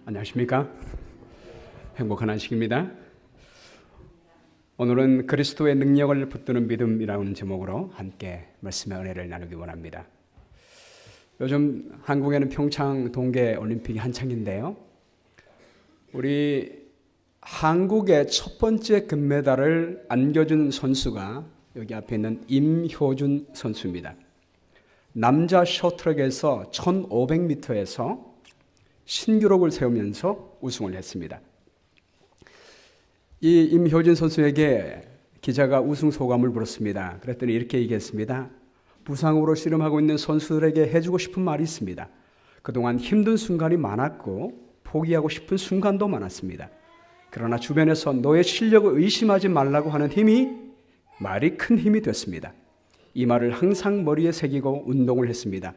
안녕하십니까? 행복한 안식입니다. 오늘은 그리스도의 능력을 붙드는 믿음이라는 제목으로 함께 말씀의 은혜를 나누기 원합니다. 요즘 한국에는 평창 동계 올림픽이 한창인데요. 우리 한국의 첫 번째 금메달을 안겨준 선수가 여기 앞에 있는 임효준 선수입니다. 남자 숏트랙에서 1500m에서 신기록을 세우면서 우승을 했습니다. 이 임효진 선수에게 기자가 우승 소감을 물었습니다. 그랬더니 이렇게 얘기했습니다. 부상으로 씨름하고 있는 선수들에게 해주고 싶은 말이 있습니다. 그동안 힘든 순간이 많았고 포기하고 싶은 순간도 많았습니다. 그러나 주변에서 너의 실력을 의심하지 말라고 하는 말이 큰 힘이 됐습니다. 이 말을 항상 머리에 새기고 운동을 했습니다.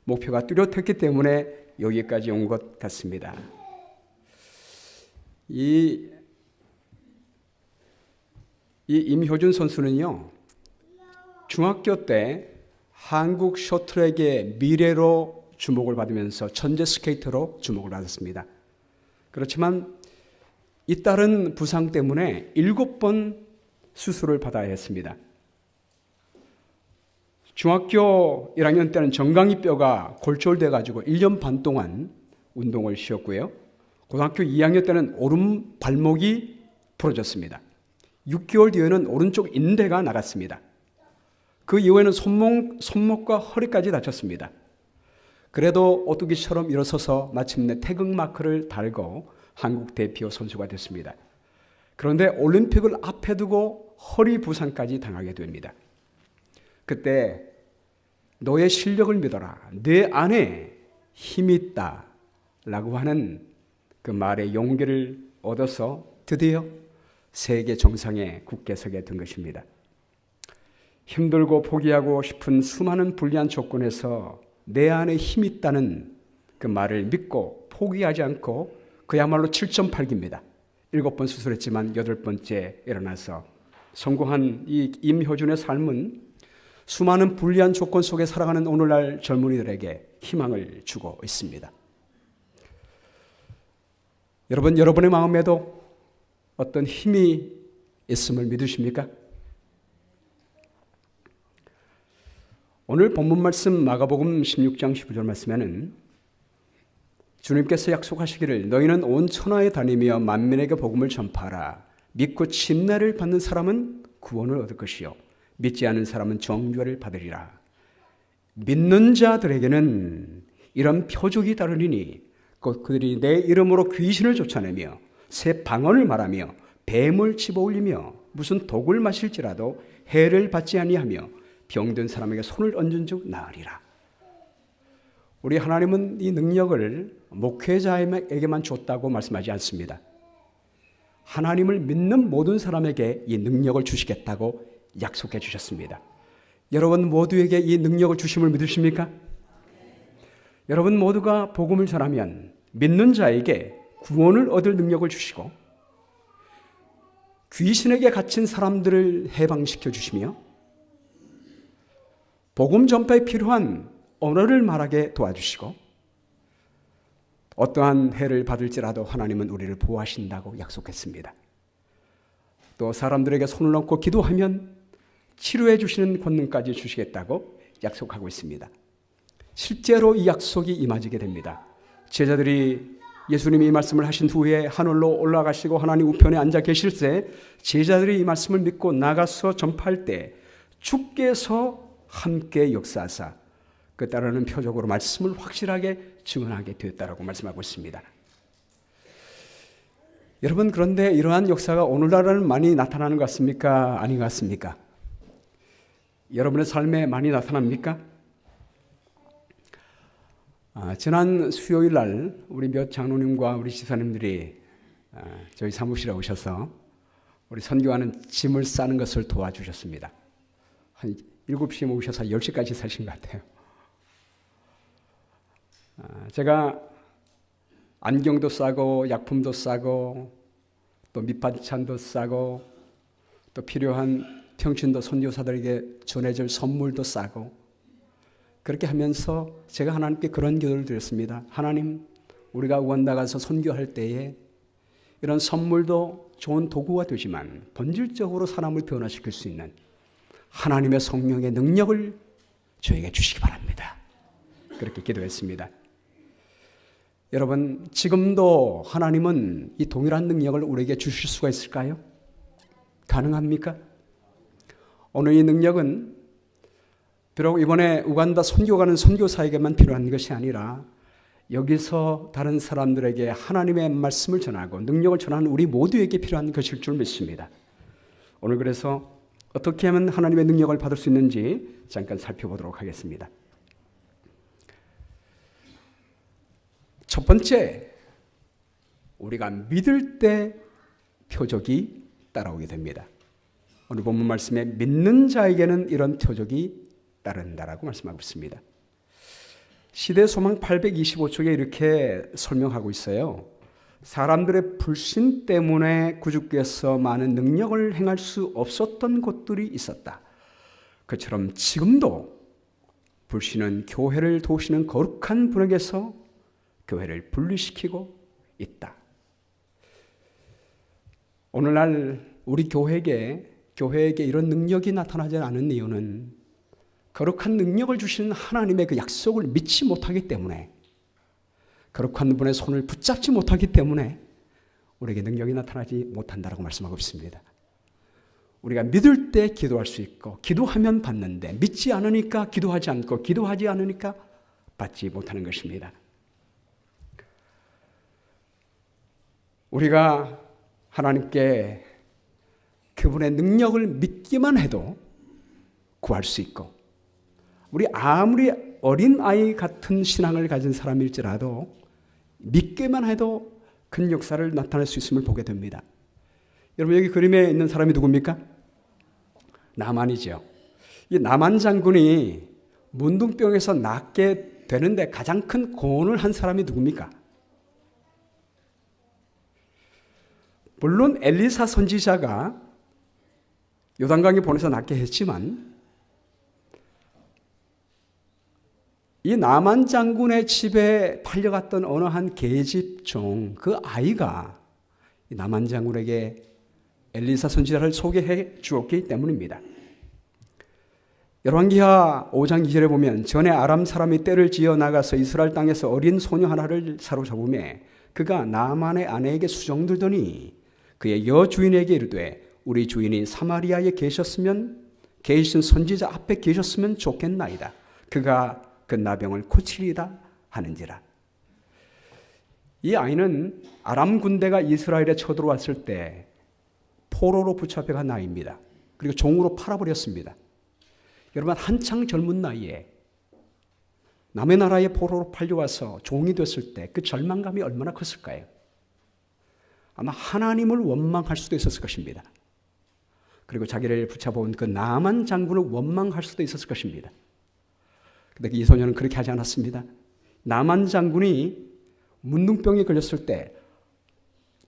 목표가 뚜렷했기 때문에 여기까지 온 것 같습니다. 이 임효준 선수는요, 중학교 때 한국 숏트랙의 미래로 주목을 받으면서 천재 스케이터로 주목을 받았습니다. 그렇지만 잇따른 부상 때문에 7번 수술을 받아야 했습니다. 중학교 1학년 때는 정강이 뼈가 골절돼 가지고 1년 반 동안 운동을 쉬었고요. 고등학교 2학년 때는 오른 발목이 부러졌습니다. 6개월 뒤에는 오른쪽 인대가 나갔습니다. 그 이후에는 손목과 허리까지 다쳤습니다. 그래도 오뚜기처럼 일어서서 마침내 태극마크를 달고 한국 대표 선수가 됐습니다. 그런데 올림픽을 앞에 두고 허리 부상까지 당하게 됩니다. 그때 너의 실력을 믿어라. 내 안에 힘이 있다. 라고 하는 그 말에 용기를 얻어서 드디어 세계 정상에 굳게 서게 된 것입니다. 힘들고 포기하고 싶은 수많은 불리한 조건에서 내 안에 힘이 있다는 그 말을 믿고 포기하지 않고 그야말로 7.8기입니다. 7번 수술했지만 8번째 일어나서 성공한 이 임효준의 삶은 수많은 불리한 조건 속에 살아가는 오늘날 젊은이들에게 희망을 주고 있습니다. 여러분의 마음에도 어떤 힘이 있음을 믿으십니까? 오늘 본문 말씀 마가복음 16장 15절 말씀에는 주님께서 약속하시기를 너희는 온 천하에 다니며 만민에게 복음을 전파하라. 믿고 침례를 받는 사람은 구원을 얻을 것이요 믿지 않은 사람은 정죄를 받으리라. 믿는 자들에게는 이런 표적이 따르리니 그들이 내 이름으로 귀신을 쫓아내며 새 방언을 말하며 뱀을 집어올리며 무슨 독을 마실지라도 해를 받지 아니하며 병든 사람에게 손을 얹은 즉 나으리라. 우리 하나님은 이 능력을 목회자에게만 줬다고 말씀하지 않습니다. 하나님을 믿는 모든 사람에게 이 능력을 주시겠다고 약속해 주셨습니다. 여러분 모두에게 이 능력을 주심을 믿으십니까? 여러분 모두가 복음을 전하면 믿는 자에게 구원을 얻을 능력을 주시고 귀신에게 갇힌 사람들을 해방시켜 주시며 복음 전파에 필요한 언어를 말하게 도와주시고 어떠한 해를 받을지라도 하나님은 우리를 보호하신다고 약속했습니다. 또 사람들에게 손을 얹고 기도하면 치료해 주시는 권능까지 주시겠다고 약속하고 있습니다. 실제로 이 약속이 이루어지게 됩니다. 제자들이 예수님이 이 말씀을 하신 후에 하늘로 올라가시고 하나님 우편에 앉아 계실 때 제자들이 이 말씀을 믿고 나가서 전파할 때 주께서 함께 역사하사 그 따르는 표적으로 말씀을 확실하게 증언하게 되었다라고 말씀하고 있습니다. 여러분 그런데 이러한 역사가 오늘날에는 많이 나타나는 것 같습니까? 아닌 것 같습니까? 여러분의 삶에 많이 나타납니까? 지난 수요일 날 우리 몇 장로님과 우리 집사님들이 저희 사무실에 오셔서 우리 선교하는 짐을 싸는 것을 도와주셨습니다. 한 7시에 오셔서 10시까지 사신 것 같아요. 제가 안경도 싸고 약품도 싸고 또 밑반찬도 싸고 또 필요한 평신도 선교사들에게 전해줄 선물도 싸고 그렇게 하면서 제가 하나님께 그런 기도를 드렸습니다. 하나님, 우리가 우간다 가서 선교할 때에 이런 선물도 좋은 도구가 되지만 본질적으로 사람을 변화시킬 수 있는 하나님의 성령의 능력을 저에게 주시기 바랍니다. 그렇게 기도했습니다. 여러분, 지금도 하나님은 이 동일한 능력을 우리에게 주실 수가 있을까요? 가능합니까? 오늘 이 능력은 비록 이번에 우간다 선교 가는 선교사에게만 필요한 것이 아니라 여기서 다른 사람들에게 하나님의 말씀을 전하고 능력을 전하는 우리 모두에게 필요한 것일 줄 믿습니다. 오늘 그래서 어떻게 하면 하나님의 능력을 받을 수 있는지 잠깐 살펴보도록 하겠습니다. 첫 번째, 우리가 믿을 때 표적이 따라오게 됩니다. 오늘 본문 말씀에 믿는 자에게는 이런 표적이 따른다라고 말씀하고 있습니다. 시대소망 825쪽에 이렇게 설명하고 있어요. 사람들의 불신 때문에 구주께서 많은 능력을 행할 수 없었던 곳들이 있었다. 그처럼 지금도 불신은 교회를 도우시는 거룩한 분에게서 교회를 분리시키고 있다. 오늘날 우리 교회에게 이런 능력이 나타나지 않은 이유는 거룩한 능력을 주시는 하나님의 그 약속을 믿지 못하기 때문에, 거룩한 분의 손을 붙잡지 못하기 때문에 우리에게 능력이 나타나지 못한다라고 말씀하고 있습니다. 우리가 믿을 때 기도할 수 있고 기도하면 받는데 믿지 않으니까 기도하지 않고 기도하지 않으니까 받지 못하는 것입니다. 우리가 하나님께 그분의 능력을 믿기만 해도 구할 수 있고, 우리 아무리 어린아이 같은 신앙을 가진 사람일지라도 믿기만 해도 큰 역사를 나타낼 수 있음을 보게 됩니다. 여러분, 여기 그림에 있는 사람이 누굽니까? 나만이죠. 이 나만 장군이 문둥병에서 낫게 되는데 가장 큰 공헌을 한 사람이 누굽니까? 물론 엘리사 선지자가 요단강에 보내서 낫게 했지만 이 나만 장군의 집에 팔려갔던 어느 한 계집종 그 아이가 나만 장군에게 엘리사 선지자를 소개해 주었기 때문입니다. 열왕기하 5장 2절에 보면 전에 아람 사람이 떼를 지어 나가서 이스라엘 땅에서 어린 소녀 하나를 사로잡으매 그가 나만의 아내에게 수종들더니 그의 여주인에게 이르되 우리 주인이 사마리아에 계신 선지자 앞에 계셨으면 좋겠나이다. 그가 그 나병을 고치리다 하는지라. 이 아이는 아람 군대가 이스라엘에 쳐들어왔을 때 포로로 붙잡혀간 아이입니다. 그리고 종으로 팔아버렸습니다. 여러분, 한창 젊은 나이에 남의 나라에 포로로 팔려와서 종이 됐을 때 그 절망감이 얼마나 컸을까요? 아마 하나님을 원망할 수도 있었을 것입니다. 그리고 자기를 붙잡아온 그 나만 장군을 원망할 수도 있었을 것입니다. 그런데 이 소녀는 그렇게 하지 않았습니다. 나만 장군이 문둥병에 걸렸을 때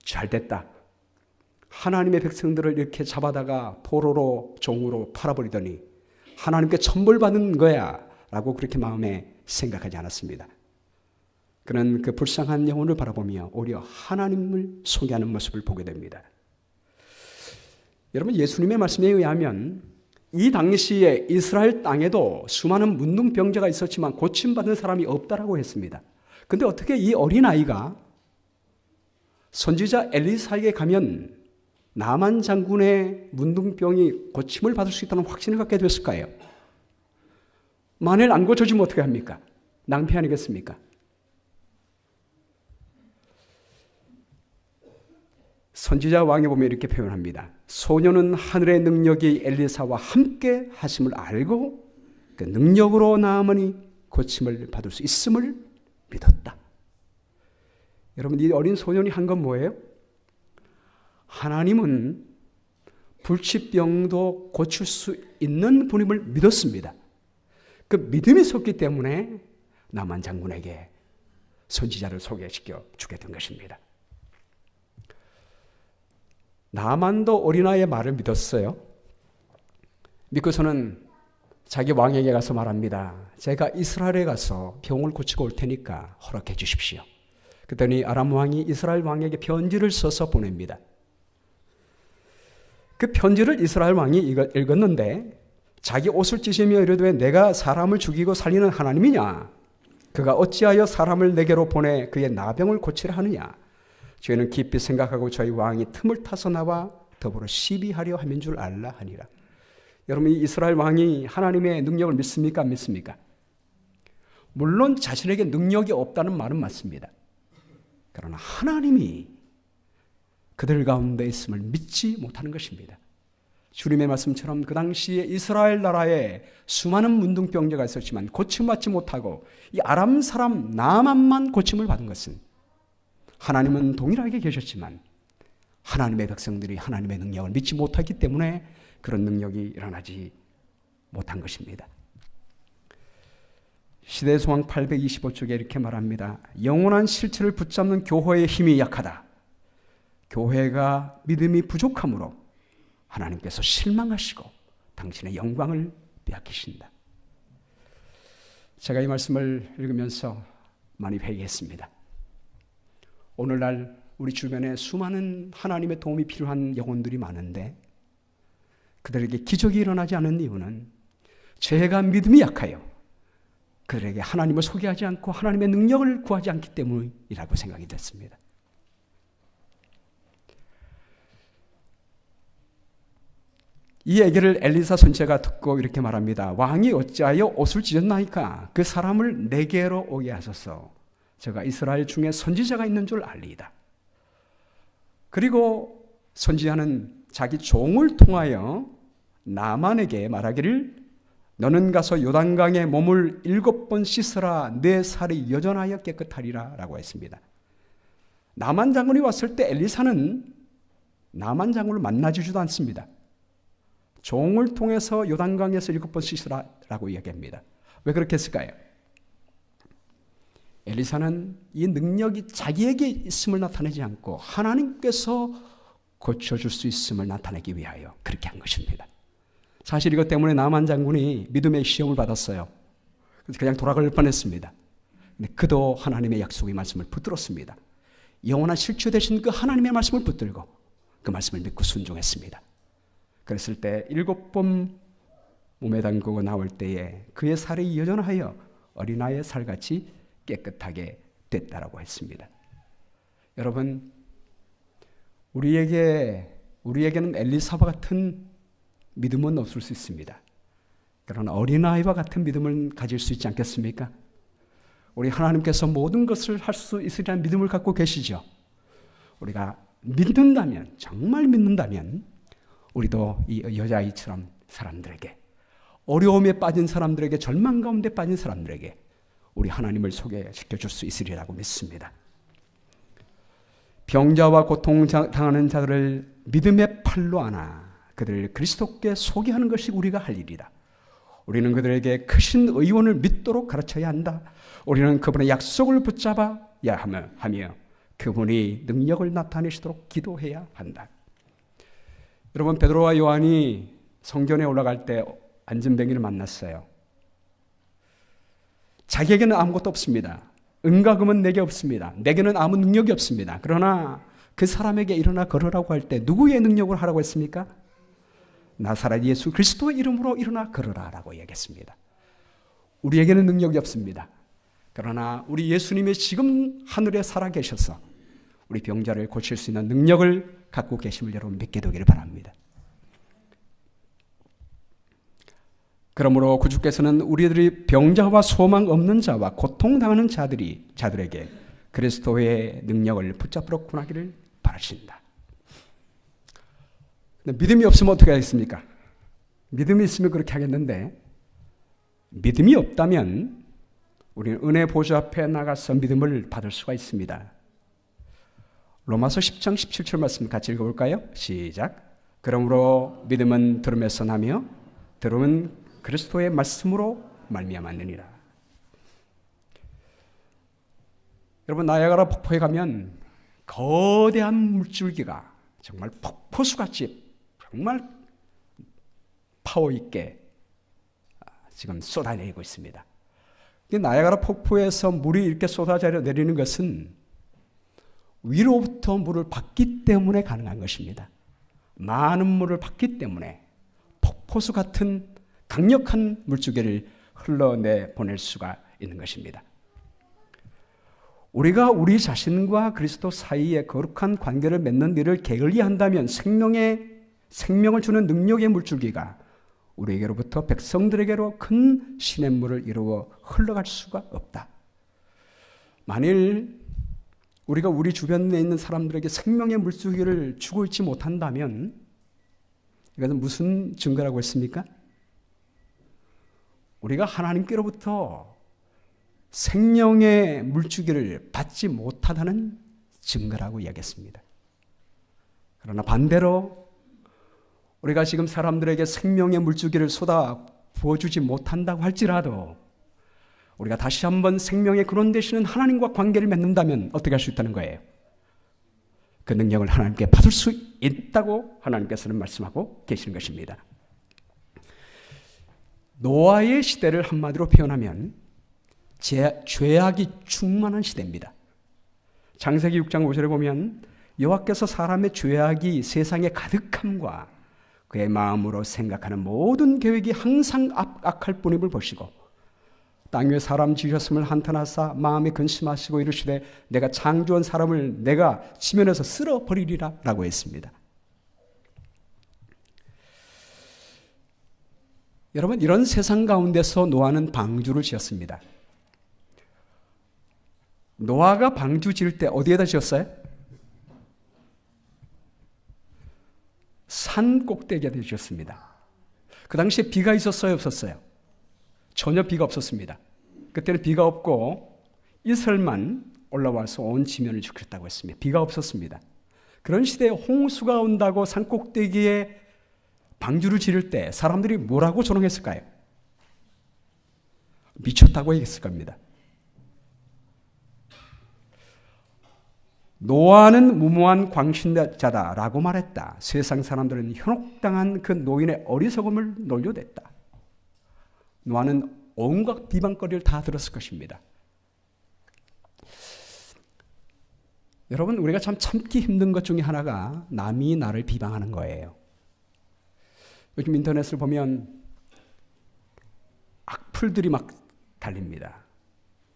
잘됐다. 하나님의 백성들을 이렇게 잡아다가 포로로 종으로 팔아버리더니 하나님께 천벌받은 거야 라고 그렇게 마음에 생각하지 않았습니다. 그는 그 불쌍한 영혼을 바라보며 오히려 하나님을 소개하는 모습을 보게 됩니다. 여러분, 예수님의 말씀에 의하면 이 당시에 이스라엘 땅에도 수많은 문둥병자가 있었지만 고침받은 사람이 없다라고 했습니다. 그런데 어떻게 이 어린아이가 선지자 엘리사에게 가면 나만 장군의 문둥병이 고침을 받을 수 있다는 확신을 갖게 됐을까요? 만일 안 고쳐지면 어떻게 합니까? 낭패 아니겠습니까? 선지자 왕에 보면 이렇게 표현합니다. 소녀는 하늘의 능력이 엘리사와 함께 하심을 알고 그 능력으로 나아머니 고침을 받을 수 있음을 믿었다. 여러분, 이 어린 소년이 한 건 뭐예요? 하나님은 불치병도 고칠 수 있는 분임을 믿었습니다. 그 믿음이 섰기 때문에 나만 장군에게 선지자를 소개시켜 주게 된 것입니다. 나만도 어린아이의 말을 믿었어요. 믿고서는 자기 왕에게 가서 말합니다. 제가 이스라엘에 가서 병을 고치고 올 테니까 허락해 주십시오. 그랬더니 아람 왕이 이스라엘 왕에게 편지를 써서 보냅니다. 그 편지를 이스라엘 왕이 읽었는데 자기 옷을 찢으며 이르되 내가 사람을 죽이고 살리는 하나님이냐? 그가 어찌하여 사람을 내게로 보내 그의 나병을 고치려 하느냐? 저희는 깊이 생각하고 저희 왕이 틈을 타서 나와 더불어 시비하려 함인 줄 알라 하니라. 여러분, 이 이스라엘 왕이 하나님의 능력을 믿습니까? 안 믿습니까? 물론 자신에게 능력이 없다는 말은 맞습니다. 그러나 하나님이 그들 가운데 있음을 믿지 못하는 것입니다. 주님의 말씀처럼 그 당시에 이스라엘 나라에 수많은 문둥병자가 있었지만 고침받지 못하고 이 아람 사람 나만만 고침을 받은 것은 하나님은 동일하게 계셨지만 하나님의 백성들이 하나님의 능력을 믿지 못했기 때문에 그런 능력이 일어나지 못한 것입니다. 시대소망 825쪽에 이렇게 말합니다. 영원한 실체를 붙잡는 교회의 힘이 약하다. 교회가 믿음이 부족함으로 하나님께서 실망하시고 당신의 영광을 빼앗기신다. 제가 이 말씀을 읽으면서 많이 회개했습니다. 오늘날 우리 주변에 수많은 하나님의 도움이 필요한 영혼들이 많은데 그들에게 기적이 일어나지 않는 이유는 죄가 믿음이 약하여 그들에게 하나님을 소개하지 않고 하나님의 능력을 구하지 않기 때문이라고 생각이 됐습니다. 이 얘기를 엘리사 선지자가 듣고 이렇게 말합니다. 왕이 어찌하여 옷을 찢었나이까? 그 사람을 내게로 오게 하소서. 제가 이스라엘 중에 선지자가 있는 줄 알리이다. 그리고 선지자는 자기 종을 통하여 나만에게 말하기를 너는 가서 요단강에 몸을 7번 씻으라 내 살이 여전하여 깨끗하리라 라고 했습니다. 나만 장군이 왔을 때 엘리사는 나만 장군을 만나주지도 않습니다. 종을 통해서 요단강에서 7번 씻으라라고 이야기합니다. 왜 그렇게 했을까요? 엘리사는 이 능력이 자기에게 있음을 나타내지 않고 하나님께서 고쳐줄 수 있음을 나타내기 위하여 그렇게 한 것입니다. 사실 이것 때문에 나만 장군이 믿음의 시험을 받았어요. 그냥 돌아갈 뻔했습니다. 근데 그도 하나님의 약속의 말씀을 붙들었습니다. 영원한 실체 되신 그 하나님의 말씀을 붙들고 그 말씀을 믿고 순종했습니다. 그랬을 때 7번 몸에 담그고 나올 때에 그의 살이 여전하여 어린아이의 살같이 깨끗하게 됐다라고 했습니다. 여러분, 우리에게는 엘리사와 같은 믿음은 없을 수 있습니다. 그러나 어린아이와 같은 믿음을 가질 수 있지 않겠습니까? 우리 하나님께서 모든 것을 할 수 있으리라는 믿음을 갖고 계시죠. 우리가 믿는다면, 정말 믿는다면 우리도 이 여자아이처럼 사람들에게, 어려움에 빠진 사람들에게, 절망 가운데 빠진 사람들에게 우리 하나님을 소개시켜줄 수 있으리라고 믿습니다. 병자와 고통당하는 자들을 믿음의 팔로 안아 그들을 그리스도께 소개하는 것이 우리가 할 일이다. 우리는 그들에게 크신 의원을 믿도록 가르쳐야 한다. 우리는 그분의 약속을 붙잡아야 하며 그분이 능력을 나타내시도록 기도해야 한다. 여러분, 베드로와 요한이 성전에 올라갈 때 안전뱅이를 만났어요. 자기에게는 아무것도 없습니다. 은과 금은 내게 없습니다. 내게는 아무 능력이 없습니다. 그러나 그 사람에게 일어나 걸으라고 할 때 누구의 능력을 하라고 했습니까? 나사렛 예수 그리스도의 이름으로 일어나 걸으라 라고 얘기했습니다. 우리에게는 능력이 없습니다. 그러나 우리 예수님이 지금 하늘에 살아계셔서 우리 병자를 고칠 수 있는 능력을 갖고 계심을 여러분 믿게 되기를 바랍니다. 그러므로 구주께서는 우리들이 병자와 소망 없는 자와 고통당하는 자들에게 그리스도의 능력을 붙잡도록 권하기를 바라신다. 믿음이 없으면 어떻게 하겠습니까? 믿음이 있으면 그렇게 하겠는데 믿음이 없다면 우리는 은혜 보좌 앞에 나가서 믿음을 받을 수가 있습니다. 로마서 10장 17절 말씀 같이 읽어볼까요? 시작. 그러므로 믿음은 들음에서 나며 들음은 그리스도의 말씀으로 말미암았느니라. 여러분, 나야가라 폭포에 가면 거대한 물줄기가 정말 폭포수같이 정말 파워 있게 지금 쏟아내리고 있습니다. 나야가라 폭포에서 물이 이렇게 쏟아져 내리는 것은 위로부터 물을 받기 때문에 가능한 것입니다. 많은 물을 받기 때문에 폭포수 같은 강력한 물줄기를 흘러내 보낼 수가 있는 것입니다. 우리가 우리 자신과 그리스도 사이에 거룩한 관계를 맺는 일을 게을리한다면 생명을 주는 능력의 물줄기가 우리에게로부터 백성들에게로 큰 시냇물을 이루어 흘러갈 수가 없다. 만일 우리가 우리 주변에 있는 사람들에게 생명의 물줄기를 주고 있지 못한다면 이것은 무슨 증거라고 했습니까? 우리가 하나님께로부터 생명의 물줄기를 받지 못하다는 증거라고 이야기했습니다. 그러나 반대로 우리가 지금 사람들에게 생명의 물줄기를 쏟아 부어주지 못한다고 할지라도 우리가 다시 한번 생명의 근원 되시는 하나님과 관계를 맺는다면 어떻게 할 수 있다는 거예요? 그 능력을 하나님께 받을 수 있다고 하나님께서는 말씀하고 계시는 것입니다. 노아의 시대를 한마디로 표현하면 죄악이 충만한 시대입니다. 창세기 6장 5절에 보면 여호와께서 사람의 죄악이 세상에 가득함과 그의 마음으로 생각하는 모든 계획이 항상 악할 뿐임을 보시고 땅 위에 사람 지으셨음을 한탄하사 마음에 근심하시고 이르시되 내가 창조한 사람을 내가 지면에서 쓸어버리리라 라고 했습니다. 여러분, 이런 세상 가운데서 노아는 방주를 지었습니다. 노아가 방주 지을 때 어디에다 지었어요? 산 꼭대기에다 지었습니다. 그 당시에 비가 있었어요, 없었어요? 전혀 비가 없었습니다. 그때는 비가 없고 이슬만 올라와서 온 지면을 지켰다고 했습니다. 비가 없었습니다. 그런 시대에 홍수가 온다고 산 꼭대기에 방주를 지을 때 사람들이 뭐라고 조롱했을까요? 미쳤다고 얘기했을 겁니다. 노아는 무모한 광신자다라고 말했다. 세상 사람들은 현혹당한 그 노인의 어리석음을 놀려댔다. 노아는 온갖 비방거리를 다 들었을 것입니다. 여러분, 우리가 참 참기 힘든 것 중에 하나가 남이 나를 비방하는 거예요. 요즘 인터넷을 보면 악플들이 막 달립니다.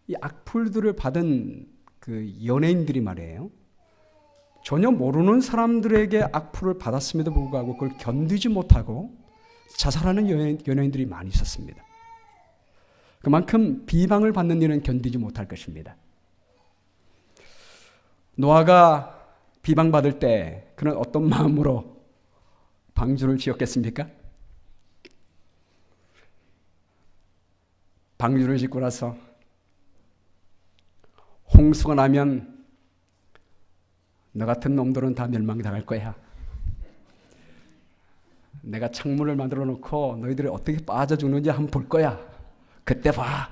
이 악플들을 받은 그 연예인들이 말이에요. 전혀 모르는 사람들에게 악플을 받았음에도 불구하고 그걸 견디지 못하고 자살하는 연예인들이 많이 있었습니다. 그만큼 비방을 받는 일은 견디지 못할 것입니다. 노아가 비방받을 때 그는 어떤 마음으로 방주를 지었겠습니까? 방주를 짓고 나서 홍수가 나면 너 같은 놈들은 다 멸망당할 거야. 내가 창문을 만들어 놓고 너희들이 어떻게 빠져 죽는지 한번 볼 거야. 그때 봐.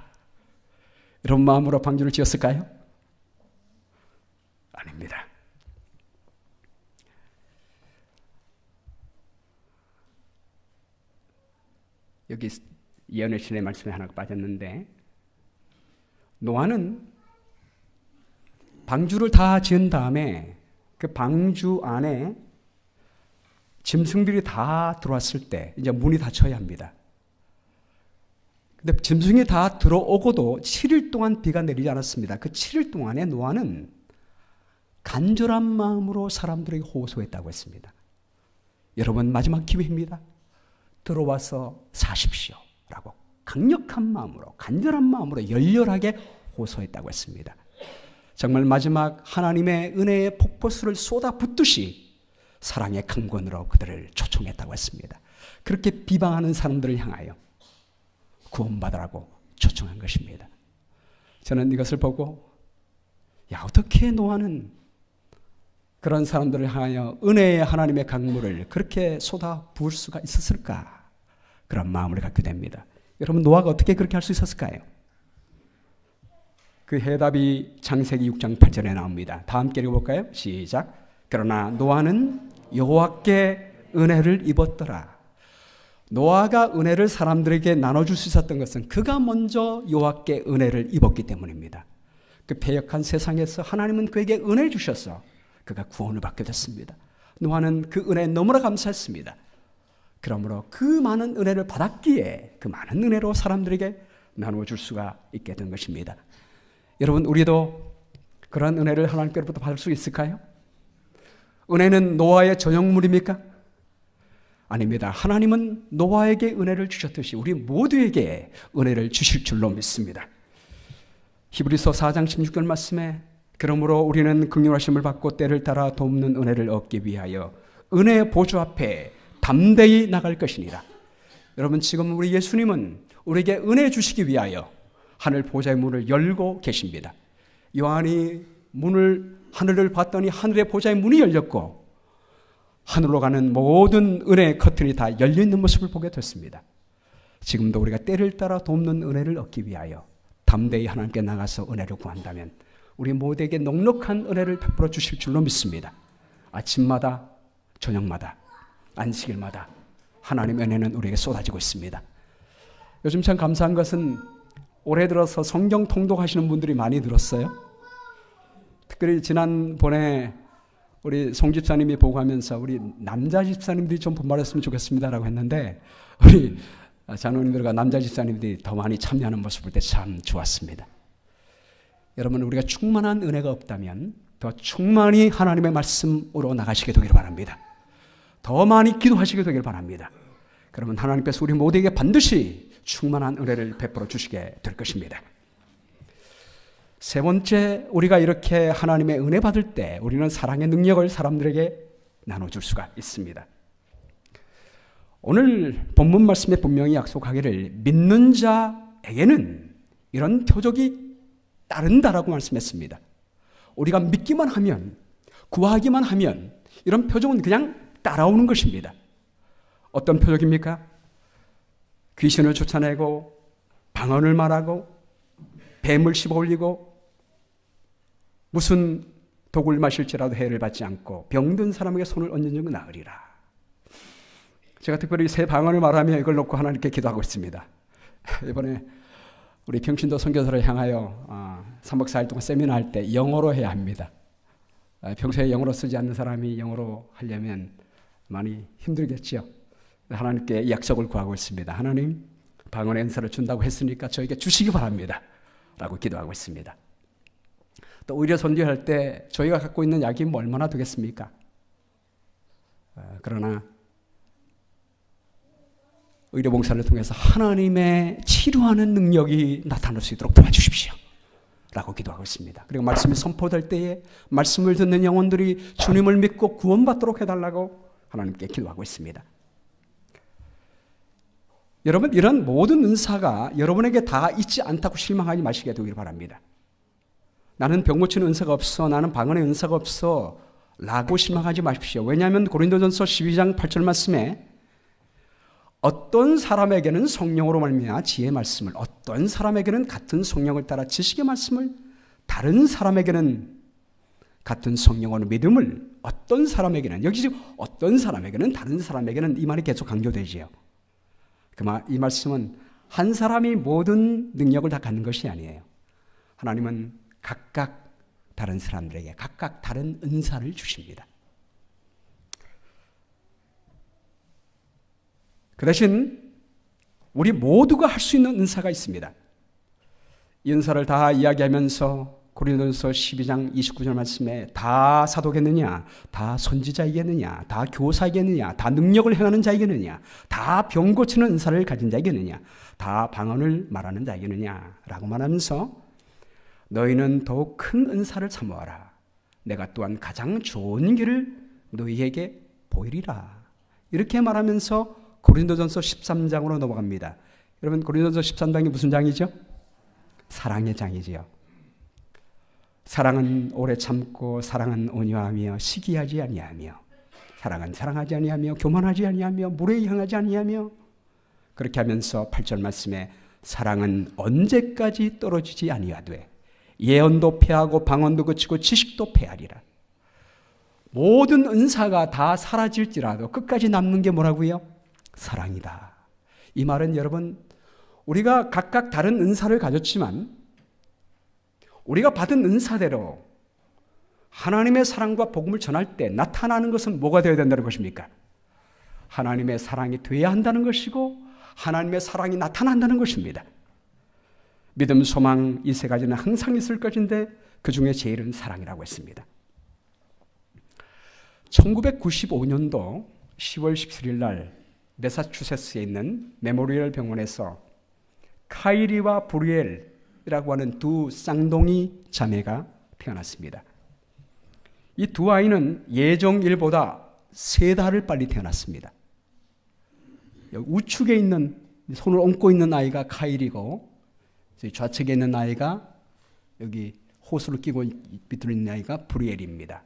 이런 마음으로 방주를 지었을까요? 아닙니다. 여기 예언의 신의 말씀에 하나가 빠졌는데 노아는 방주를 다 지은 다음에 그 방주 안에 짐승들이 다 들어왔을 때 이제 문이 닫혀야 합니다. 근데 짐승이 다 들어오고도 7일 동안 비가 내리지 않았습니다. 그 7일 동안에 노아는 간절한 마음으로 사람들에게 호소했다고 했습니다. 여러분, 마지막 기회입니다. 들어와서 사십시오 라고 강력한 마음으로, 간절한 마음으로 열렬하게 호소했다고 했습니다. 정말 마지막 하나님의 은혜의 폭포수를 쏟아붓듯이 사랑의 강권으로 그들을 초청했다고 했습니다. 그렇게 비방하는 사람들을 향하여 구원받으라고 초청한 것입니다. 저는 이것을 보고 어떻게 노아는 그런 사람들을 향하여 은혜의 하나님의 강물을 그렇게 쏟아 부을 수가 있었을까? 그런 마음을 갖게 됩니다. 여러분, 노아가 어떻게 그렇게 할 수 있었을까요? 그 해답이 창세기 6장 8절에 나옵니다. 다 함께 읽어볼까요? 시작. 그러나 노아는 여호와께 은혜를 입었더라. 노아가 은혜를 사람들에게 나눠줄 수 있었던 것은 그가 먼저 여호와께 은혜를 입었기 때문입니다. 그 패역한 세상에서 하나님은 그에게 은혜를 주셔서 그가 구원을 받게 됐습니다. 노아는 그 은혜에 너무나 감사했습니다. 그러므로 그 많은 은혜를 받았기에 그 많은 은혜로 사람들에게 나누어줄 수가 있게 된 것입니다. 여러분, 우리도 그런 은혜를 하나님께로부터 받을 수 있을까요? 은혜는 노아의 전형물입니까? 아닙니다. 하나님은 노아에게 은혜를 주셨듯이 우리 모두에게 은혜를 주실 줄로 믿습니다. 히브리서 4장 16절 말씀에 그러므로 우리는 긍휼하심을 받고 때를 따라 돕는 은혜를 얻기 위하여 은혜의 보좌 앞에 담대히 나갈 것이니라. 여러분, 지금 우리 예수님은 우리에게 은혜 주시기 위하여 하늘 보좌의 문을 열고 계십니다. 요한이 하늘을 봤더니 하늘의 보좌의 문이 열렸고 하늘로 가는 모든 은혜의 커튼이 다 열려있는 모습을 보게 됐습니다. 지금도 우리가 때를 따라 돕는 은혜를 얻기 위하여 담대히 하나님께 나가서 은혜를 구한다면 우리 모두에게 넉넉한 은혜를 베풀어 주실 줄로 믿습니다. 아침마다 저녁마다 안식일마다 하나님의 은혜는 우리에게 쏟아지고 있습니다. 요즘 참 감사한 것은 올해 들어서 성경 통독하시는 분들이 많이 늘었어요. 특별히 지난번에 우리 송 집사님이 보고하면서 우리 남자 집사님들이 좀 분발했으면 좋겠습니다라고 했는데 우리 장로님들과 남자 집사님들이 더 많이 참여하는 모습을 볼 때 참 좋았습니다. 여러분, 우리가 충만한 은혜가 없다면 더 충만히 하나님의 말씀으로 나가시게 되기를 바랍니다. 더 많이 기도하시게 되기를 바랍니다. 그러면 하나님께서 우리 모두에게 반드시 충만한 은혜를 베풀어 주시게 될 것입니다. 세 번째, 우리가 이렇게 하나님의 은혜 받을 때 우리는 사랑의 능력을 사람들에게 나눠줄 수가 있습니다. 오늘 본문 말씀에 분명히 약속하기를 믿는 자에게는 이런 표적이 따른다라고 말씀했습니다. 우리가 믿기만 하면, 구하기만 하면 이런 표적은 그냥 따라오는 것입니다. 어떤 표적입니까? 귀신을 쫓아내고 방언을 말하고 뱀을 씹어올리고 무슨 독을 마실지라도 해를 받지 않고 병든 사람에게 손을 얹는 적은 나으리라. 제가 특별히 새 방언을 말하며 이걸 놓고 하나님께 기도하고 있습니다. 이번에 우리 평신도 선교사를 향하여 3박 4일 동안 세미나 할 때 영어로 해야 합니다. 평소에 영어로 쓰지 않는 사람이 영어로 하려면 많이 힘들겠지요. 하나님께 약속을 구하고 있습니다. 하나님, 방언의 은사를 준다고 했으니까 저에게 주시기 바랍니다. 라고 기도하고 있습니다. 또 오히려 선교할 때 저희가 갖고 있는 약이 뭐 얼마나 되겠습니까? 그러나 의료봉사를 통해서 하나님의 치료하는 능력이 나타날 수 있도록 도와주십시오. 라고 기도하고 있습니다. 그리고 말씀이 선포될 때에 말씀을 듣는 영혼들이 주님을 믿고 구원받도록 해달라고 하나님께 기도하고 있습니다. 여러분, 이런 모든 은사가 여러분에게 다 있지 않다고 실망하지 마시게 되길 바랍니다. 나는 병 고치는 은사가 없어, 나는 방언의 은사가 없어 라고 실망하지 마십시오. 왜냐하면 고린도전서 12장 8절 말씀에 어떤 사람에게는 성령으로 말미암아 지혜의 말씀을, 어떤 사람에게는 같은 성령을 따라 지식의 말씀을, 다른 사람에게는 같은 성령으로 믿음을, 어떤 사람에게는, 여기 지금 어떤 사람에게는, 다른 사람에게는 이 말이 계속 강조되지요. 이 말씀은 한 사람이 모든 능력을 다 갖는 것이 아니에요. 하나님은 각각 다른 사람들에게 각각 다른 은사를 주십니다. 그 대신 우리 모두가 할 수 있는 은사가 있습니다. 이 은사를 다 이야기하면서 고린도전서 12장 29절 말씀에 다 사도겠느냐, 다 선지자이겠느냐, 다 교사이겠느냐, 다 능력을 행하는 자이겠느냐, 다 병 고치는 은사를 가진 자이겠느냐, 다 방언을 말하는 자이겠느냐 라고 말하면서 너희는 더욱 큰 은사를 사모하라. 내가 또한 가장 좋은 길을 너희에게 보이리라. 이렇게 말하면서 고린도전서 13장으로 넘어갑니다. 여러분, 고린도전서 13장이 무슨 장이죠? 사랑의 장이지요. 사랑은 오래 참고, 사랑은 온유하며 시기하지 아니하며, 사랑은 사랑하지 아니하며 교만하지 아니하며 무례히 향하지 아니하며, 그렇게 하면서 8절 말씀에 사랑은 언제까지 떨어지지 아니하되 예언도 패하고 방언도 그치고 지식도 패하리라. 모든 은사가 다 사라질지라도 끝까지 남는 게 뭐라고요? 사랑이다. 이 말은 여러분, 우리가 각각 다른 은사를 가졌지만 우리가 받은 은사대로 하나님의 사랑과 복음을 전할 때 나타나는 것은 뭐가 되어야 된다는 것입니까? 하나님의 사랑이 되어야 한다는 것이고 하나님의 사랑이 나타난다는 것입니다. 믿음, 소망 이 세 가지는 항상 있을 것인데 그 중에 제일은 사랑이라고 했습니다. 1995년도 10월 17일 날 매사추세츠에 있는 메모리얼 병원에서 카이리와 브리엘이라고 하는 두 쌍둥이 자매가 태어났습니다. 이 두 아이는 예정일보다 3달을 빨리 태어났습니다. 우측에 있는 손을 얹고 있는 아이가 카이리고 좌측에 있는 아이가 여기 호수를 끼고 밑으로 있는 아이가 브리엘입니다.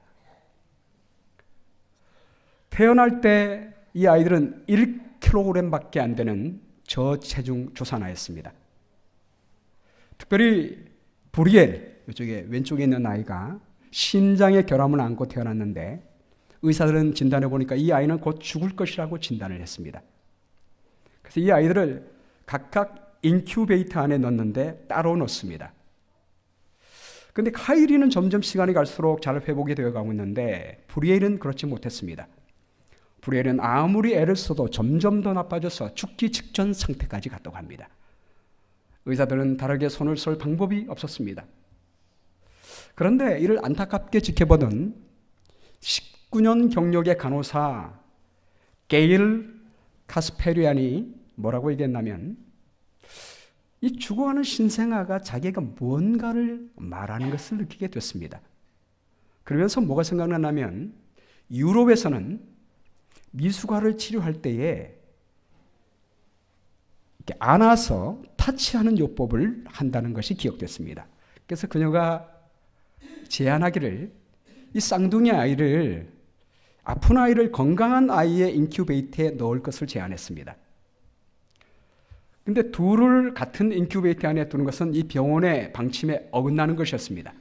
태어날 때 이 아이들은 1kg밖에 안 되는 저체중 조산아였습니다. 특별히 브리엘, 이쪽에 왼쪽에 있는 아이가 심장에 결함을 안고 태어났는데 의사들은 진단해 보니까 이 아이는 곧 죽을 것이라고 진단을 했습니다. 그래서 이 아이들을 각각 인큐베이터 안에 넣었는데 따로 넣습니다. 그런데 카이리는 점점 시간이 갈수록 잘 회복이 되어가고 있는데 브리엘은 그렇지 못했습니다. 브리엘은 아무리 애를 써도 점점 더 나빠져서 죽기 직전 상태까지 갔다고 합니다. 의사들은 다르게 손을 쓸 방법이 없었습니다. 그런데 이를 안타깝게 지켜보던 19년 경력의 간호사 게일 카스페리안이 뭐라고 얘기했냐면 이 죽어가는 신생아가 자기가 뭔가를 말하는 것을 느끼게 됐습니다. 그러면서 뭐가 생각나냐면 유럽에서는 미숙아를 치료할 때에 이렇게 안아서 타치하는 요법을 한다는 것이 기억됐습니다. 그래서 그녀가 제안하기를 이 쌍둥이 아이를 아픈 아이를 건강한 아이의 인큐베이터에 넣을 것을 제안했습니다. 그런데 둘을 같은 인큐베이터 안에 두는 것은 이 병원의 방침에 어긋나는 것이었습니다.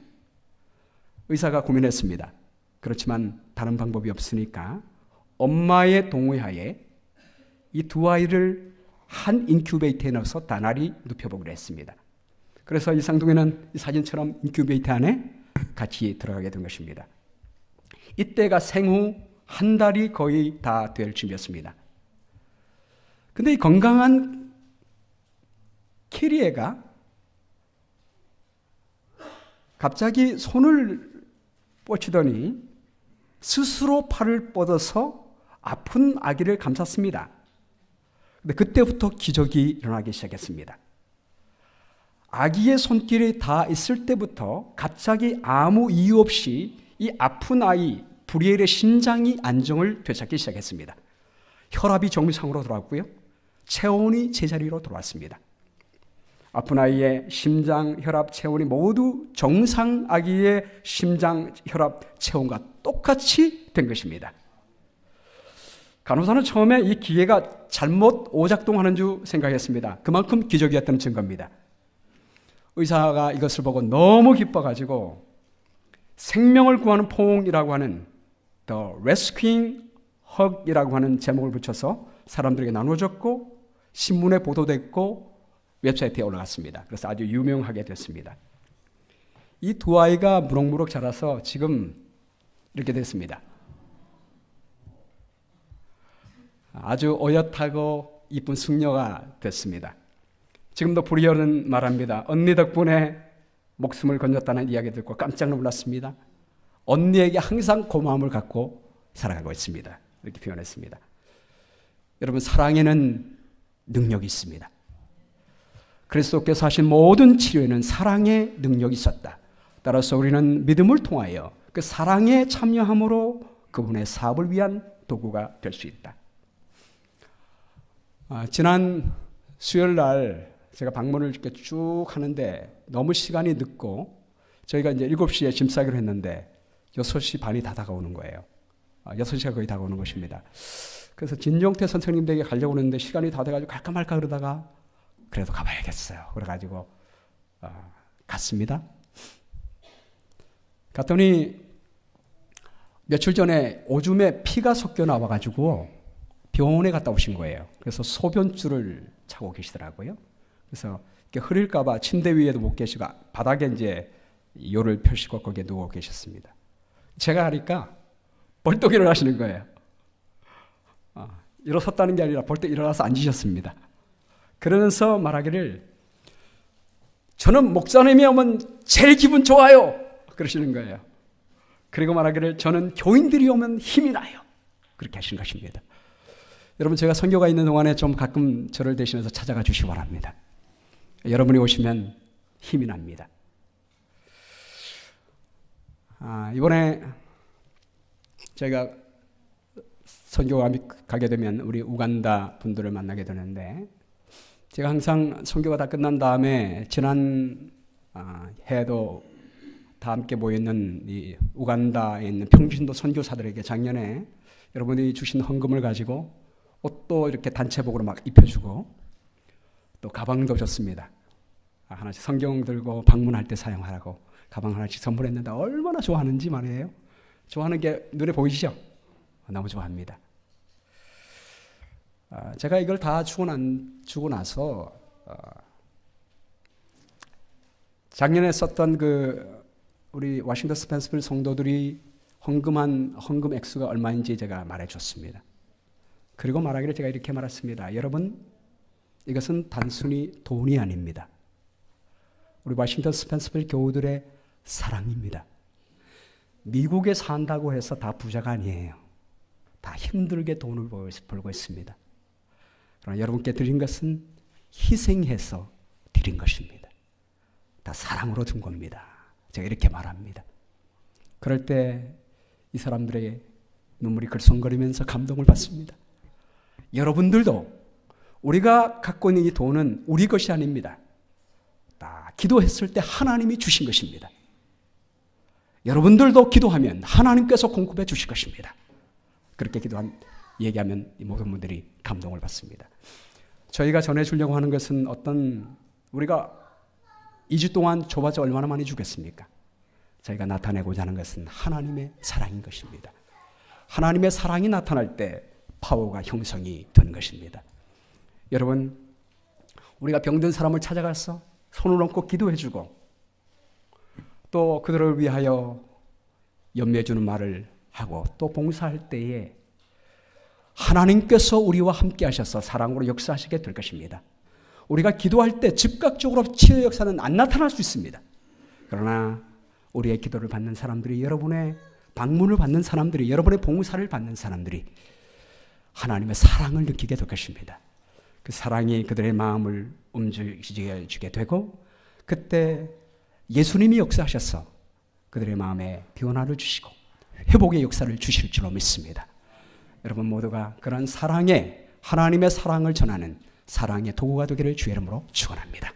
의사가 고민했습니다. 그렇지만 다른 방법이 없으니까 엄마의 동의하에 이 두 아이를 한 인큐베이터에 넣어서 나날이 눕혀보기로 했습니다. 그래서 이 쌍둥이는 이 사진처럼 인큐베이터 안에 같이 들어가게 된 것입니다. 이때가 생후 한 달이 거의 다 될 즈음이었습니다. 근데 이 건강한 캐리에가 갑자기 손을 뻗치더니 스스로 팔을 뻗어서 아픈 아기를 감쌌습니다. 근데 그때부터 기적이 일어나기 시작했습니다. 아기의 손길이 다 있을 때부터 갑자기 아무 이유 없이 이 아픈 아이 브리엘의 심장이 안정을 되찾기 시작했습니다. 혈압이 정상으로 돌아왔고요. 체온이 제자리로 돌아왔습니다. 아픈 아이의 심장, 혈압, 체온이 모두 정상 아기의 심장, 혈압, 체온과 똑같이 된 것입니다. 간호사는 처음에 이 기계가 잘못 오작동하는 줄 생각했습니다. 그만큼 기적이었다는 증거입니다. 의사가 이것을 보고 너무 기뻐가지고 생명을 구하는 포옹이라고 하는 The Rescuing Hug이라고 하는 제목을 붙여서 사람들에게 나눠줬고 신문에 보도됐고 웹사이트에 올라갔습니다. 그래서 아주 유명하게 됐습니다. 이 두 아이가 무럭무럭 자라서 지금 이렇게 됐습니다. 아주 어엿하고 이쁜 숙녀가 됐습니다. 지금도 브리얼은 말합니다. 언니 덕분에 목숨을 건졌다는 이야기 듣고 깜짝 놀랐습니다. 언니에게 항상 고마움을 갖고 살아가고 있습니다. 이렇게 표현했습니다. 여러분, 사랑에는 능력이 있습니다. 그리스도께서 하신 모든 치료에는 사랑의 능력이 있었다. 따라서 우리는 믿음을 통하여 그 사랑에 참여함으로 그분의 사업을 위한 도구가 될 수 있다. 지난 수요일 날 제가 방문을 이렇게 쭉 하는데 너무 시간이 늦고 저희가 이제 7시에 짐 싸기로 했는데 6시 반이 다 다가오는 거예요. 6시가 거의 다가오는 것입니다. 그래서 진종태 선생님 댁에 가려고 하는데 시간이 다 돼가지고 갈까 말까 그러다가 그래도 가봐야겠어요. 그래가지고 갔습니다. 갔더니 며칠 전에 오줌에 피가 섞여 나와가지고 병원에 갔다 오신 거예요. 그래서 소변줄을 차고 계시더라고요. 그래서 이렇게 흐릴까봐 침대 위에도 못 계시고 바닥에 이제 요를 펴시고 거기에 누워 계셨습니다. 제가 하니까 벌떡 일어나시는 거예요. 일어섰다는 게 아니라 벌떡 일어나서 앉으셨습니다. 그러면서 말하기를 저는 목사님이 오면 제일 기분 좋아요. 그러시는 거예요. 그리고 말하기를 저는 교인들이 오면 힘이 나요. 그렇게 하신 것입니다. 여러분 제가 선교가 있는 동안에 좀 가끔 저를 대신해서 찾아가 주시기 바랍니다. 여러분이 오시면 힘이 납니다. 이번에 제가 선교 가게 되면 우리 우간다 분들을 만나게 되는데 제가 항상 선교가 다 끝난 다음에 지난 해도 다 함께 모여있는 이 우간다에 있는 평신도 선교사들에게 작년에 여러분이 주신 헌금을 가지고 옷도 이렇게 단체복으로 막 입혀주고 또 가방도 줬습니다. 하나씩 성경 들고 방문할 때 사용하라고 가방 하나씩 선물했는데 얼마나 좋아하는지 말이에요. 좋아하는 게 눈에 보이시죠? 너무 좋아합니다. 제가 이걸 다 주고 나서 작년에 썼던 우리 워싱턴 스펜서빌 성도들이 헌금한 헌금 액수가 얼마인지 제가 말해줬습니다. 그리고 말하기를 제가 이렇게 말했습니다. 여러분, 이것은 단순히 돈이 아닙니다. 우리 워싱턴 스펜서빌 교우들의 사랑입니다. 미국에 산다고 해서 다 부자가 아니에요. 다 힘들게 돈을 벌고 있습니다. 그러나 여러분께 드린 것은 희생해서 드린 것입니다. 다 사랑으로 준 겁니다. 제가 이렇게 말합니다. 그럴 때 이 사람들의 눈물이 글썽거리면서 감동을 받습니다. 여러분들도 우리가 갖고 있는 이 돈은 우리 것이 아닙니다. 다 기도했을 때 하나님이 주신 것입니다. 여러분들도 기도하면 하나님께서 공급해 주실 것입니다. 그렇게 얘기하면 모든 분들이 감동을 받습니다. 저희가 전해주려고 하는 것은 우리가 2주 동안 줘봤자 얼마나 많이 주겠습니까? 저희가 나타내고자 하는 것은 하나님의 사랑인 것입니다. 하나님의 사랑이 나타날 때 파워가 형성이 된 것입니다. 여러분, 우리가 병든 사람을 찾아가서 손을 얹고 기도해주고 또 그들을 위하여 염려해주는 말을 하고 또 봉사할 때에 하나님께서 우리와 함께 하셔서 사랑으로 역사하시게 될 것입니다. 우리가 기도할 때 즉각적으로 치유 역사는 안 나타날 수 있습니다. 그러나 우리의 기도를 받는 사람들이, 여러분의 방문을 받는 사람들이, 여러분의 봉사를 받는 사람들이 하나님의 사랑을 느끼게 될 것입니다. 그 사랑이 그들의 마음을 움직여주게 되고 그때 예수님이 역사하셔서 그들의 마음에 변화를 주시고 회복의 역사를 주실 줄로 믿습니다. 여러분 모두가 그런 사랑에, 하나님의 사랑을 전하는 사랑의 도구가 되기를 주의 이름으로 축원합니다.